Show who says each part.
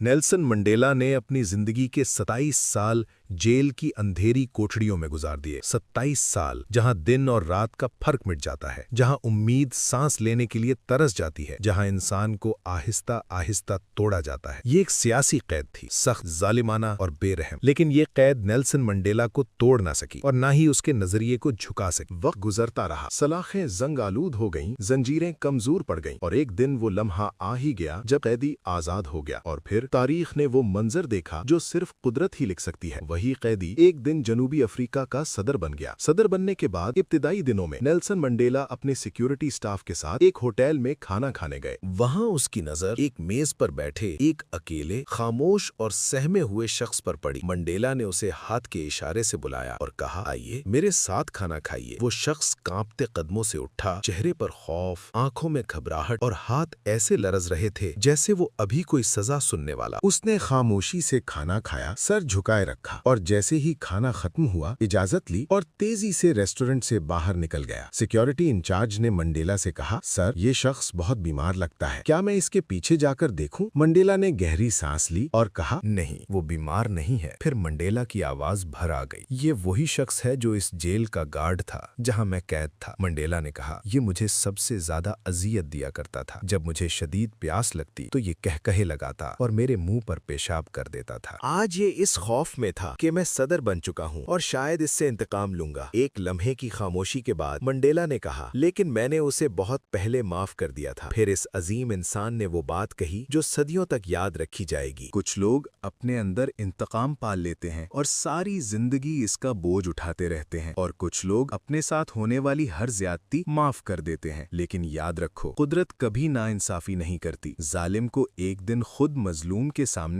Speaker 1: Nelson Mandela نے اپنی زندگی کے 27 سال جیل کی اندھیری کوٹڑیوں میں گزار دیے۔ 27 سال جہاں دن اور رات کا فرق مٹ جاتا ہے، جہاں امید سانس لینے کے لیے ترس جاتی ہے، جہاں انسان کو آہستہ آہستہ توڑا جاتا ہے۔ یہ ایک سیاسی قید تھی، سخت، ظالمانہ اور بے رحم، لیکن یہ قید نیلسن منڈیلا کو توڑ نہ سکی اور نہ ہی اس کے نظریے کو جھکا سکی۔ وقت گزرتا رہا، سلاخیں زنگ آلود ہو گئیں، زنجیریں کمزور پڑ گئیں، اور ایک دن وہ لمحہ آ ہی گیا جب قیدی آزاد ہو گیا۔ اور پھر تاریخ نے وہ منظر دیکھا جو صرف قدرت ہی لکھ سکتی ہے۔ وہی قیدی ایک دن جنوبی افریقہ کا صدر بن گیا۔ صدر بننے کے بعد ابتدائی دنوں میں نیلسن منڈیلا اپنے سیکیورٹی سٹاف کے ساتھ ایک ہوٹل میں کھانا کھانے گئے۔ وہاں اس کی نظر ایک میز پر بیٹھے ایک اکیلے، خاموش اور سہمے ہوئے شخص پر پڑی۔ منڈیلا نے اسے ہاتھ کے اشارے سے بلایا اور کہا، آئیے میرے ساتھ کھانا کھائیے۔ وہ شخص کانپتے قدموں سے اٹھا، چہرے پر خوف، آنکھوں میں گھبراہٹ اور ہاتھ ایسے لرز رہے تھے جیسے وہ ابھی کوئی سزا سننے والا۔ اس نے خاموشی سے کھانا کھایا، سر جھکائے رکھا، اور جیسے ہی کھانا ختم ہوا اجازت لی اور تیزی سے ریسٹورنٹ سے باہر نکل گیا۔ سیکیورٹی انچارج نے منڈیلا سے کہا، سر یہ شخص بہت بیمار لگتا ہے، کیا میں اس کے پیچھے جا کر دیکھوں؟ منڈیلا نے گہری سانس لی اور کہا، نہیں، وہ بیمار نہیں ہے۔ پھر منڈیلا کی آواز بھر آ گئی، یہ وہی شخص ہے جو اس جیل کا گارڈ تھا جہاں میں قید تھا۔ منڈیلا نے کہا، یہ مجھے سب سے زیادہ اذیت دیا کرتا تھا۔ جب مجھے شدید پیاس لگتی تو یہ کہے لگاتا اور میرے منہ پر پیشاب کر دیتا تھا۔ آج یہ اس خوف میں تھا کہ میں صدر بن چکا ہوں اور شاید اس سے انتقام لوں گا۔ ایک لمحے کی خاموشی کے بعد منڈیلا نے کہا، لیکن میں نے اسے بہت پہلے معاف کر دیا تھا۔ پھر اس عظیم انسان نے وہ بات کہی جو صدیوں تک یاد رکھی جائے گی۔
Speaker 2: کچھ لوگ اپنے اندر انتقام پال لیتے ہیں اور ساری زندگی اس کا بوجھ اٹھاتے رہتے ہیں، اور کچھ لوگ اپنے ساتھ ہونے والی ہر زیادتی معاف کر دیتے ہیں۔ لیکن یاد رکھو، قدرت کبھی ناانصافی نہیں کرتی۔ ظالم کو ایک دن خود مظلوم کے سامنے